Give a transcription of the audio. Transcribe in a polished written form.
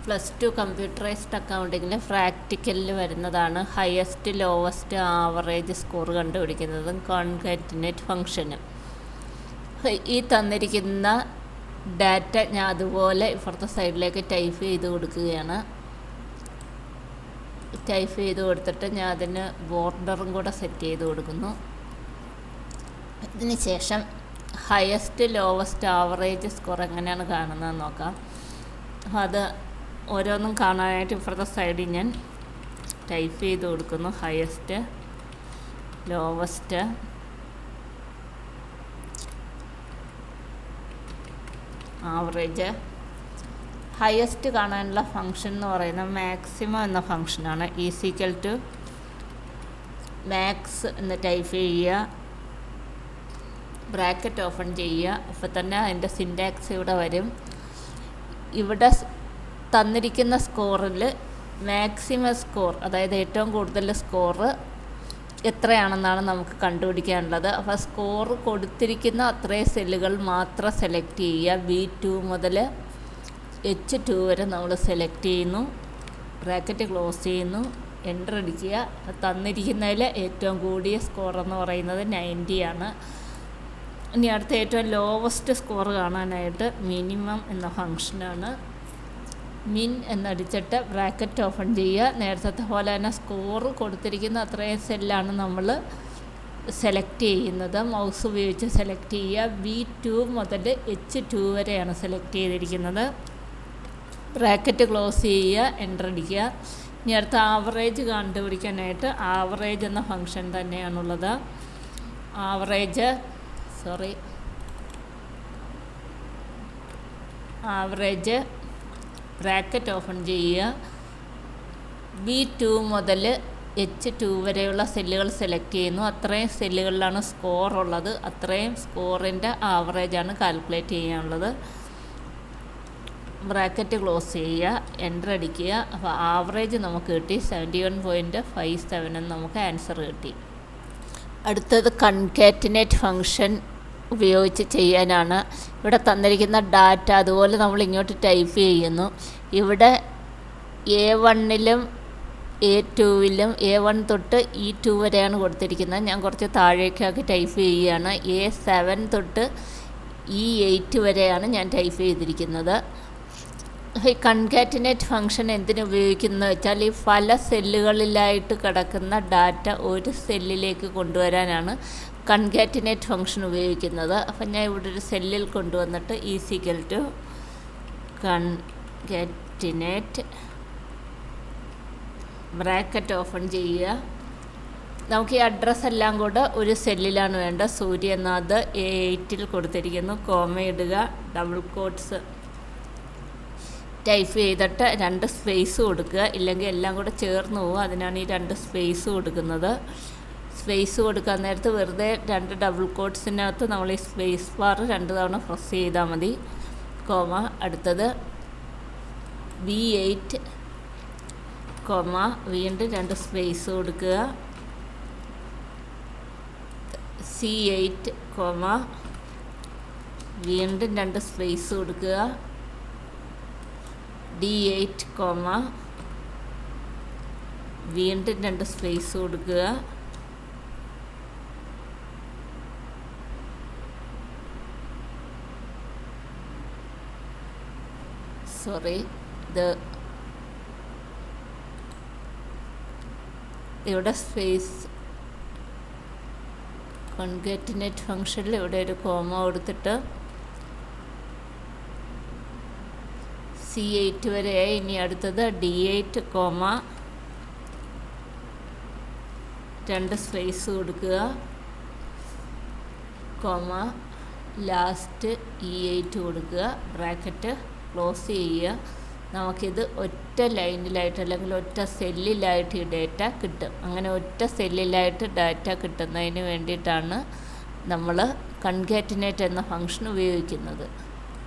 +2 computerised അക്കൗണ്ടിങ്ങിൽ പ്രാക്ടിക്കലിൽ വരുന്നതാണ് ഹയസ്റ്റ് ലോവസ്റ്റ് ആവറേജ് സ്കോർ കണ്ടുപിടിക്കുന്നതും കോൺകാറ്റിനേറ്റ് ഫംഗ്ഷനും. ഈ തന്നിരിക്കുന്ന ഡാറ്റ ഞാൻ അതുപോലെ ഇപ്പുറത്തെ സൈഡിലേക്ക് ടൈപ്പ് ചെയ്ത് കൊടുക്കുകയാണ്. ടൈപ്പ് ചെയ്ത് കൊടുത്തിട്ട് ഞാൻ അതിന് ബോർഡറും കൂടെ സെറ്റ് ചെയ്ത് കൊടുക്കുന്നു. ഇതിന് ശേഷം ഹയസ്റ്റ് ലോവസ്റ്റ് ആവറേജ് സ്കോർ എങ്ങനെയാണ് കാണുന്നതെന്ന് നോക്കാം. അത് ഓരോന്നും കാണാനായിട്ട് ഇപ്പുറത്തെ സൈഡിൽ ഞാൻ ടൈപ്പ് ചെയ്ത് കൊടുക്കുന്നു. Highest lowest average. ഹയസ്റ്റ് കാണാനുള്ള ഫംഗ്ഷൻ എന്ന് പറയുന്നത് മാക്സിമം എന്ന ഫംഗ്ഷനാണ്. ഈസിക്കൽ ടു മാക്സ് എന്ന് ടൈപ്പ് ചെയ്യുക, ബ്രാക്കറ്റ് ഓപ്പൺ ചെയ്യുക. അപ്പോൾ തന്നെ അതിൻ്റെ സിൻടാക്സ് ഇവിടെ വരും. ഇവിടെ തന്നിരിക്കുന്ന സ്കോറിൽ മാക്സിമം സ്കോർ, അതായത് ഏറ്റവും കൂടുതൽ സ്കോറ് എത്രയാണെന്നാണ് നമുക്ക് കണ്ടുപിടിക്കാനുള്ളത്. അപ്പോൾ സ്കോർ കൊടുത്തിരിക്കുന്ന അത്രയും സെല്ലുകൾ മാത്രം സെലക്ട് ചെയ്യുക. B2 മുതൽ H2 വരെ നമ്മൾ സെലക്ട് ചെയ്യുന്നു, ബ്രാക്കറ്റ് ക്ലോസ് ചെയ്യുന്നു, എൻ്റർ അടിക്കുക. തന്നിരിക്കുന്നതിൽ ഏറ്റവും കൂടിയ സ്കോർ എന്ന് പറയുന്നത് 90 ആണ്. ഇനി അടുത്ത ഏറ്റവും ലോവസ്റ്റ് സ്കോർ കാണാനായിട്ട് മിനിമം എന്ന ഫംഗ്ഷനാണ്. മിൻ എന്നടിച്ചിട്ട് ബ്രാക്കറ്റ് ഓപ്പൺ ചെയ്യുക. നേരത്തെ പോലെ തന്നെ സ്കോർ കൊടുത്തിരിക്കുന്ന അത്രയും സെല്ലാണ് നമ്മൾ സെലക്ട് ചെയ്യുന്നത്. മൗസ് ഉപയോഗിച്ച് സെലക്ട് ചെയ്യുക. B2 മുതൽ H2 വരെയാണ് സെലക്ട് ചെയ്തിരിക്കുന്നത്. ബ്രാക്കറ്റ് ക്ലോസ് ചെയ്യുക, എൻ്റർ അടിക്കുക. ഇനി അടുത്ത ആവറേജ് കണ്ടുപിടിക്കാനായിട്ട് ആവറേജ് എന്ന ഫംഗ്ഷൻ തന്നെയാണുള്ളത്. ആവറേജ് ബ്രാക്കറ്റ് ഓപ്പൺ ചെയ്യുക. B2 മുതൽ H2 വരെയുള്ള സെല്ലുകൾ സെലക്ട് ചെയ്യുന്നു. അത്രയും സെല്ലുകളിലാണ് സ്കോർ ഉള്ളത്. അത്രയും സ്കോറിൻ്റെ ആവറേജാണ് കാൽക്കുലേറ്റ് ചെയ്യാനുള്ളത്. ബ്രാക്കറ്റ് ക്ലോസ് ചെയ്യുക, എൻ്റർ അടിക്കുക. അപ്പോൾ ആവറേജ് നമുക്ക് കിട്ടി 71.57 എന്ന് നമുക്ക് ആൻസർ കിട്ടി. അടുത്തത് കൺകാറ്റിനേറ്റ് ഫംഗ്ഷൻ ഉപയോഗിച്ച് ചെയ്യാനാണ്. ഇവിടെ തന്നിരിക്കുന്ന ഡാറ്റ അതുപോലെ നമ്മൾ ഇങ്ങോട്ട് ടൈപ്പ് ചെയ്യുന്നു. ഇവിടെ A1ലും A2ലും A1 തൊട്ട് E2 വരെയാണ് കൊടുത്തിരിക്കുന്നത്. ഞാൻ കുറച്ച് താഴേക്കാക്കി ടൈപ്പ് ചെയ്യുകയാണ്. A7 തൊട്ട് E8 വരെയാണ് ഞാൻ ടൈപ്പ് ചെയ്തിരിക്കുന്നത്. ഈ കൺകാറ്റിനേറ്റ് ഫംഗ്ഷൻ എന്തിനു ഉപയോഗിക്കുന്നു വെച്ചാൽ ഈ പല സെല്ലുകളിലായിട്ട് കിടക്കുന്ന ഡാറ്റ ഒരു സെല്ലിലേക്ക് കൊണ്ടുവരാനാണ് കൺകാറ്റിനേറ്റ് ഫംഗ്ഷൻ ഉപയോഗിക്കുന്നത്. അപ്പം ഞാൻ ഇവിടെ ഒരു സെല്ലിൽ കൊണ്ടുവന്നിട്ട് equal to concatenate bracket open ചെയ്യുക. നമുക്ക് ഈ അഡ്രസ്സ് എല്ലാം കൂടെ ഒരു സെല്ലിലാണ് വേണ്ടത്. സൂര്യനാഥ് A8ൽ കൊടുത്തിരിക്കുന്നു. കോമ ഇടുക, ഡബിൾ കോട്ട്സ് ടൈപ്പ് ചെയ്തിട്ട് 2 സ്പേസ് കൊടുക്കുക. ഇല്ലെങ്കിൽ എല്ലാം കൂടെ ചേർന്ന് പോകും. അതിനാണ് ഈ 2 സ്പേസ് കൊടുക്കുന്നത്. സ്പേസ് കൊടുക്കാൻ നേരത്ത് വെറുതെ 2 ഡബിൾ കോട്ട്സിനകത്ത് നമ്മൾ ഈ സ്പേസ് ബാർ 2 തവണ പ്രസ് ചെയ്താൽ മതി. കോമ. അടുത്തത് B8 കോമ, വീണ്ടും 2 സ്പേസ് കൊടുക്കുക. C8 കോമ, വീണ്ടും 2 സ്പേസ് കൊടുക്കുക. D8 കോമ, വീണ്ടും 2 സ്പേസ് കൊടുക്കുക. ഇവിടെ സ്പേസ് കോൺകാറ്റിനേറ്റ് ഫംഗ്ഷനിൽ ഇവിടെ ഒരു കോമ കൊടുത്തിട്ട് C8 വരെയായി. ഇനി അടുത്തത് D8 കോമ, 2 സ്പേസ് കൊടുക്കുക, കോമ, ലാസ്റ്റ് E8 കൊടുക്കുക, ബ്രാക്കറ്റ് ക്ലോസ് ചെയ്യുക. നമുക്കിത് ഒറ്റ ലൈനിലായിട്ട് അല്ലെങ്കിൽ ഒറ്റ സെല്ലിലായിട്ട് ഈ ഡാറ്റ കിട്ടും. അങ്ങനെ ഒറ്റ സെല്ലിലായിട്ട് ഡാറ്റ കിട്ടുന്നതിന് വേണ്ടിയിട്ടാണ് നമ്മൾ കൺകാറ്റിനേറ്റ് എന്ന ഫംഗ്ഷൻ ഉപയോഗിക്കുന്നത്.